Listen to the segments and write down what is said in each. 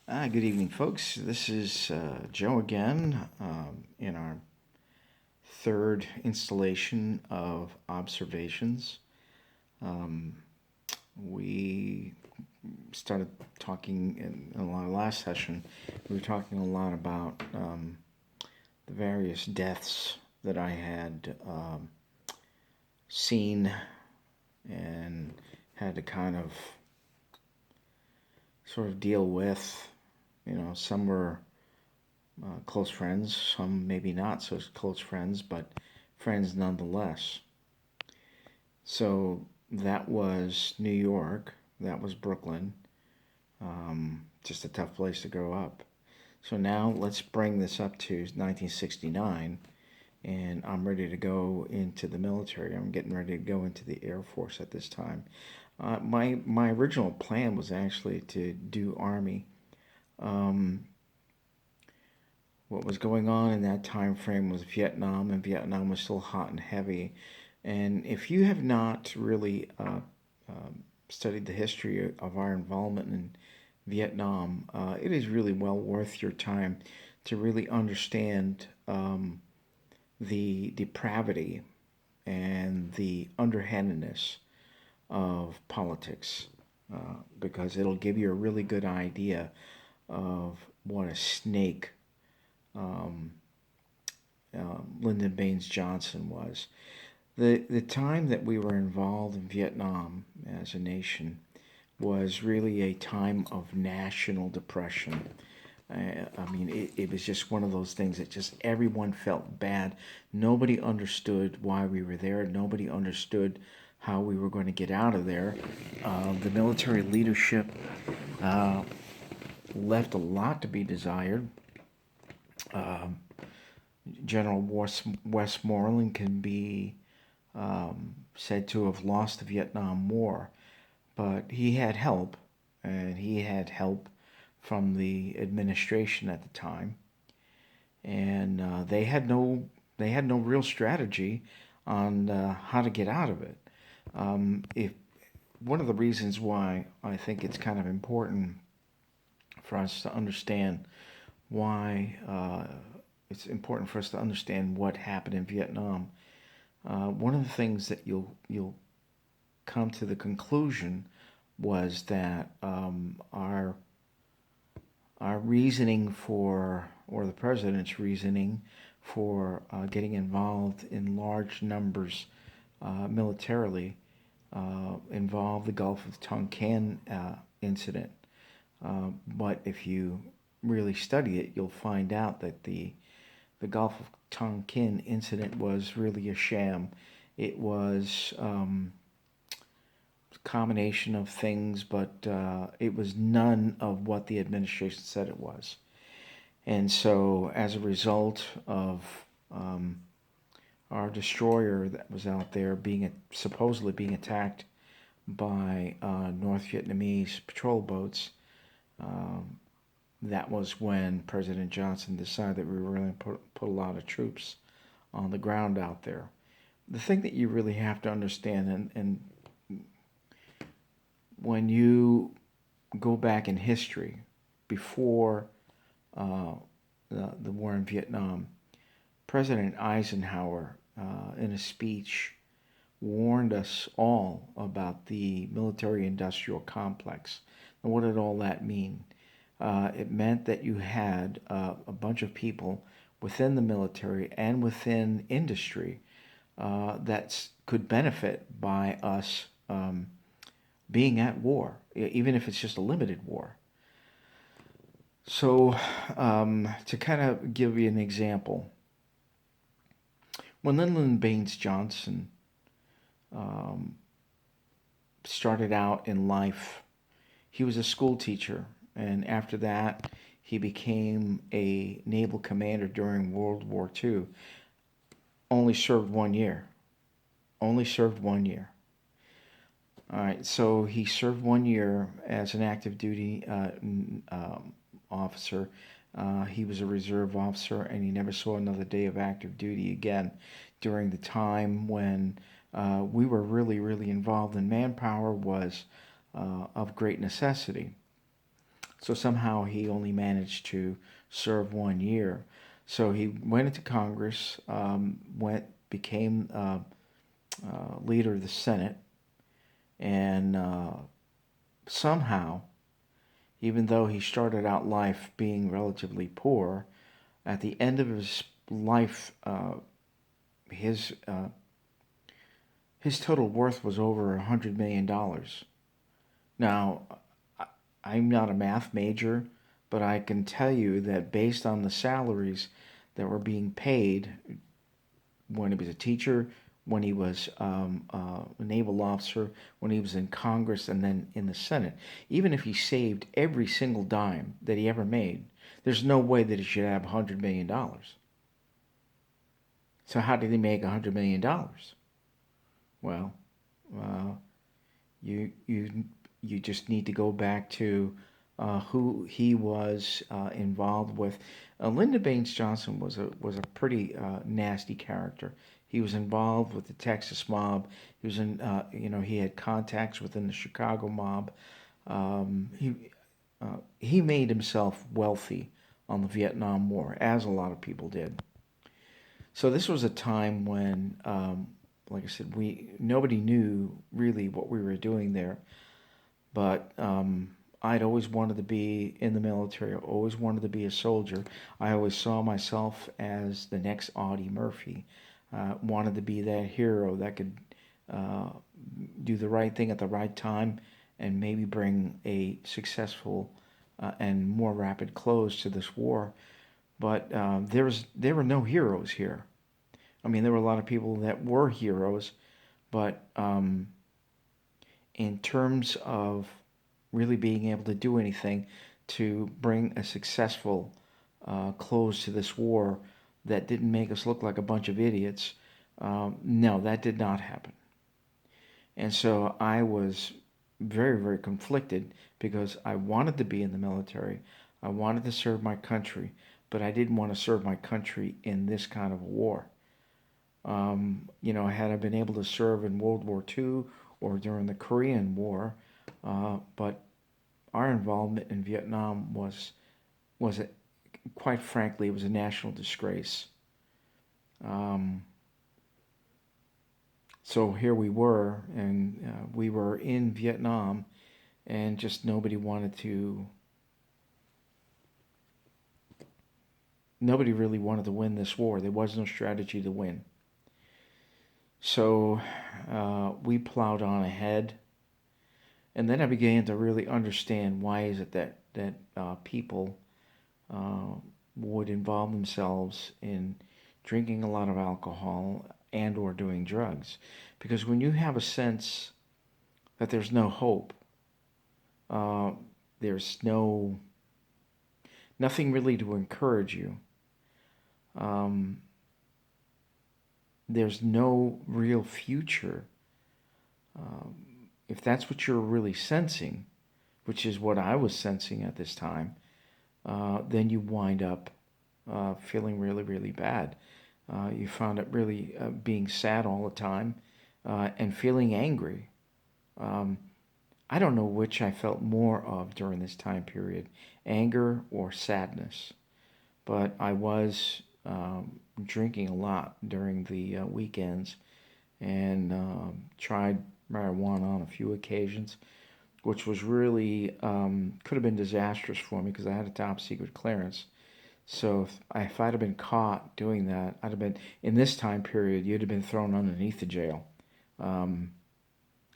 Good evening, folks. This is Joe again in our third installation of observations. Um, we started talking in our last session. We were talking a lot about the various deaths that I had seen and had to kind of sort of deal with. Some were close friends, some maybe not so close friends, but friends nonetheless. So that was New York, that was Brooklyn, just a tough place to grow up. So now let's bring this up to 1969, and I'm ready to go into the military. I'm getting ready to go into the Air Force at this time. My original plan was actually to do Army. Um, what was going on in that time frame was Vietnam, and Vietnam was still hot and heavy. And if you have not really studied the history of our involvement in Vietnam, it is really well worth your time to really understand the depravity and the underhandedness of politics, because it'll give you a really good idea of what a snake um, Lyndon Baines Johnson was. The time that we were involved in Vietnam as a nation was really a time of national depression. It was just one of those things that just everyone felt bad. Nobody understood why we were there. Nobody understood how we were going to get out of there. The military leadership uh, left a lot to be desired. Um, General Westmoreland can be said to have lost the Vietnam War, but he had help, and he had help from the administration at the time, and they had no real strategy on how to get out of it. If One of the reasons why I think it's kind of important for us to understand why it's important for us to understand what happened in Vietnam. One of the things that you'll come to the conclusion was that our reasoning for, or the president's reasoning for getting involved in large numbers militarily involved the Gulf of Tonkin incident. But if you really study it, you'll find out that the Gulf of Tonkin incident was really a sham. It was a combination of things, but it was none of what the administration said it was. And so, as a result of our destroyer that was out there supposedly being attacked by North Vietnamese patrol boats, um, that was when President Johnson decided that we were going to put a lot of troops on the ground out there. The thing that you really have to understand, and when you go back in history before uh, the war in Vietnam, President Eisenhower, in a speech, warned us all about the military industrial complex. And what did all that mean? It meant that you had a bunch of people within the military and within industry that could benefit by us being at war, even if it's just a limited war. So, to kind of give you an example, when Lyndon Baines Johnson um, started out in life, he was a school teacher, and after that, he became a naval commander during World War II. Only served 1 year. Only served 1 year. All right, so he served 1 year as an active duty officer. He was a reserve officer, and he never saw another day of active duty again during the time when we were really involved, and manpower was of great necessity. So somehow he only managed to serve 1 year. So he went into Congress, became leader of the Senate, and somehow, even though he started out life being relatively poor, at the end of his life, his uh, his total worth was over $100 million. Now, I'm not a math major, but I can tell you that based on the salaries that were being paid when he was a teacher, when he was a naval officer, when he was in Congress, and then in the Senate, even if he saved every single dime that he ever made, there's no way that he should have $100 million. So how did he make $100 million? Well, uh, you you you just need to go back to who he was involved with. Lyndon Baines Johnson was a pretty nasty character. He was involved with the Texas mob. He was in he had contacts within the Chicago mob. He made himself wealthy on the Vietnam War, as a lot of people did. So this was a time when, like I said, we nobody knew really what we were doing there. But I'd always wanted to be in the military. I always wanted to be a soldier. I always saw myself as the next Audie Murphy. Wanted to be that hero that could uh, do the right thing at the right time and maybe bring a successful and more rapid close to this war. But there were no heroes here. I mean, there were a lot of people that were heroes, but in terms of really being able to do anything to bring a successful close to this war that didn't make us look like a bunch of idiots. No, that did not happen. And so I was very, very conflicted because I wanted to be in the military. I wanted to serve my country, but I didn't want to serve my country in this kind of a war. Had I been able to serve in World War II or during the Korean War, but our involvement in Vietnam was a, quite frankly, it was a national disgrace. Um, so here we were, and we were in Vietnam, and just nobody really wanted to win this war. There was no strategy to win. So we plowed on ahead, and then I began to really understand why is it that people uh, would involve themselves in drinking a lot of alcohol and or doing drugs, because when you have a sense that there's no hope, uh, there's nothing really to encourage you. Um, there's no real future. Um, if that's what you're really sensing, which is what I was sensing at this time, then you wind up feeling really, really bad. You found it really being sad all the time and feeling angry. Um, I don't know which I felt more of during this time period, anger or sadness. But I was drinking a lot during the weekends and tried marijuana on a few occasions, which was really could have been disastrous for me because I had a top secret clearance. So if I'd have been caught doing that, I'd have been in this time period. You'd have been thrown underneath the jail. Um,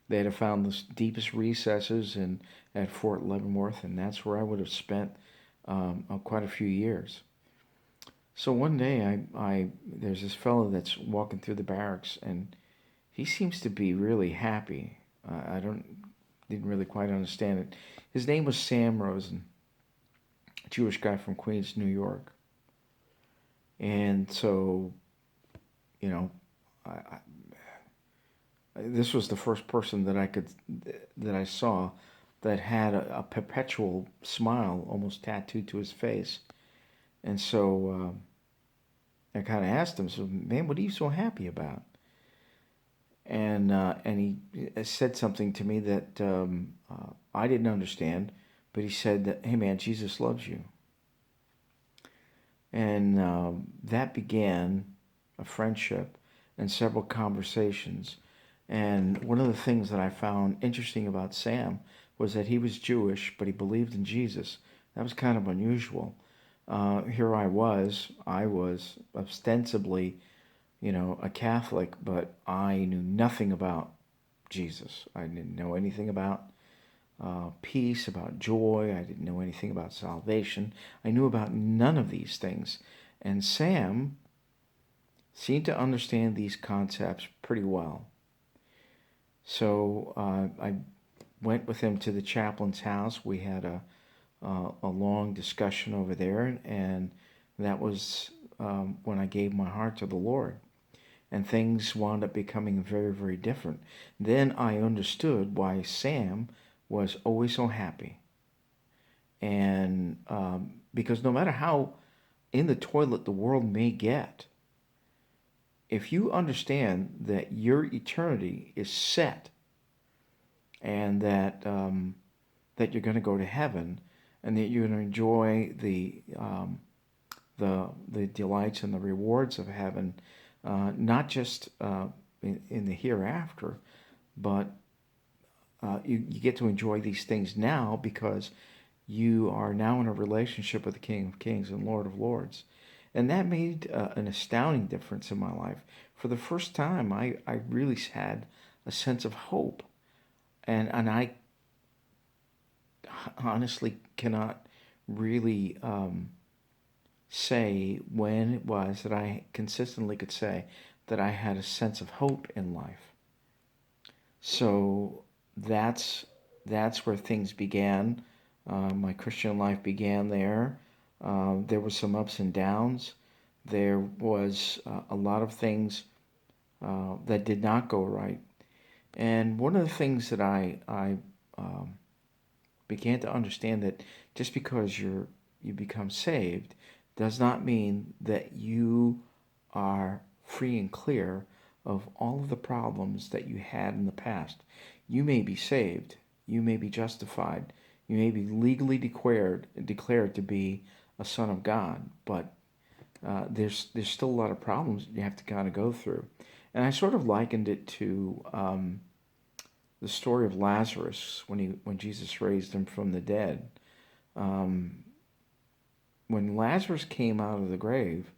they'd have found the deepest recesses in at Fort Leavenworth, and that's where I would have spent quite a few years. So one day, I there's this fellow that's walking through the barracks, and he seems to be really happy. I didn't really quite understand it. His name was Sam Rosen, a Jewish guy from Queens, New York. And so, you know, I, this was the first person that I saw that had a perpetual smile almost tattooed to his face. And so I kind of asked him, "So, man, what are you so happy about?" And he said something to me that I didn't understand, but he said that, hey man, Jesus loves you. And that began a friendship and several conversations. And one of the things that I found interesting about Sam was that he was Jewish, but he believed in Jesus. That was kind of unusual. Here I was ostensibly, a Catholic, but I knew nothing about Jesus. I didn't know anything about peace, about joy. I didn't know anything about salvation. I knew about none of these things. And Sam seemed to understand these concepts pretty well. So I went with him to the chaplain's house. We had a long discussion over there, and that was when I gave my heart to the Lord. And things wound up becoming very, very different. Then I understood why Sam was always so happy. And because no matter how in the toilet the world may get, if you understand that your eternity is set and that that you're going to go to heaven and that you're going to enjoy the delights and the rewards of heaven, not just in the hereafter, but you get to enjoy these things now because you are now in a relationship with the King of Kings and Lord of Lords. And that made an astounding difference in my life. For the first time, I really had a sense of hope. And I honestly cannot really say when it was that I consistently could say that I had a sense of hope in life. So that's where things began. My Christian life began there. There were some ups and downs. There was a lot of things that did not go right. And one of the things that I began to understand that just because you become saved does not mean that you are free and clear of all of the problems that you had in the past. You may be saved, you may be justified, you may be legally declared to be a son of God, but there's still a lot of problems you have to kind of go through. And I sort of likened it to the story of Lazarus when Jesus raised him from the dead. Um, when Lazarus came out of the grave,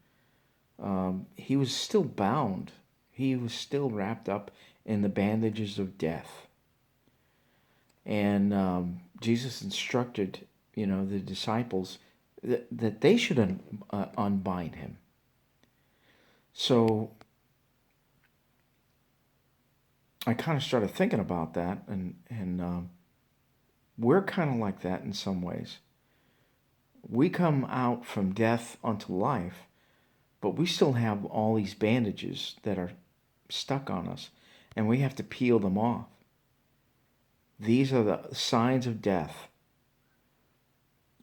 he was still bound. He was still wrapped up in the bandages of death. And Jesus instructed, the disciples that they should unbind him. So I kind of started thinking about that, and we're kind of like that in some ways. We come out from death unto life, but we still have all these bandages that are stuck on us, and we have to peel them off. These are the signs of death.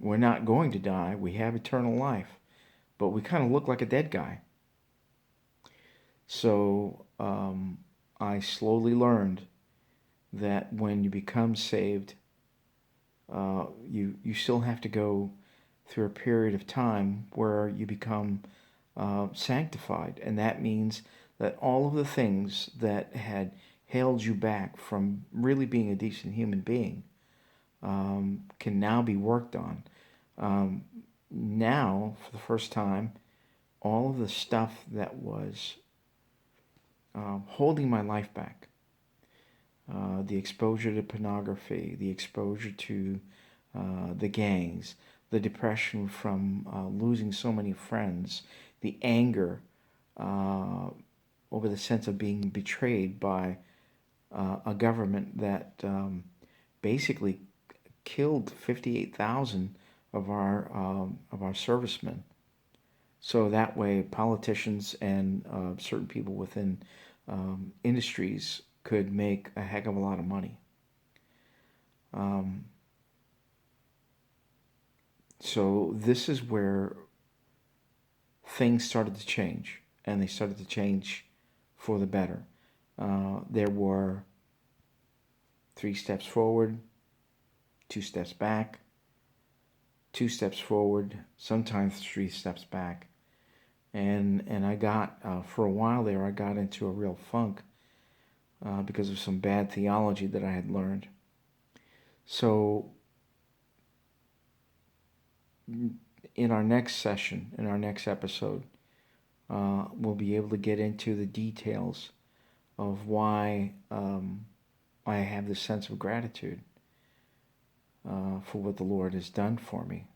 We're not going to die. We have eternal life, but we kind of look like a dead guy. So I slowly learned that when you become saved, you still have to go through a period of time where you become sanctified. And that means that all of the things that had held you back from really being a decent human being can now be worked on. Now, for the first time, all of the stuff that was holding my life back, the exposure to pornography, the exposure to the gangs, the depression from losing so many friends, the anger over the sense of being betrayed by a government that basically killed 58,000 of our servicemen. So that way, politicians and certain people within industries could make a heck of a lot of money. So this is where things started to change, and they started to change for the better. There were 3 steps forward, 2 steps back, 2 steps forward, sometimes 3 steps back. And I got, for a while there, I got into a real funk because of some bad theology that I had learned. So in our next session, in our next episode, we'll be able to get into the details of why I have this sense of gratitude for what the Lord has done for me.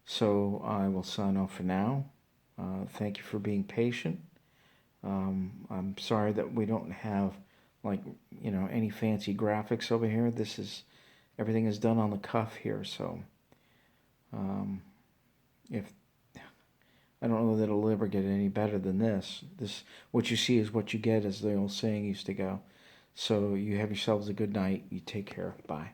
So I will sign off for now. Thank you for being patient. I'm sorry that we don't have any fancy graphics over here. Everything is done on the cuff here. So if I don't know that it'll ever get any better than this. What you see is what you get, as the old saying used to go. So you have yourselves a good night. You take care. Bye.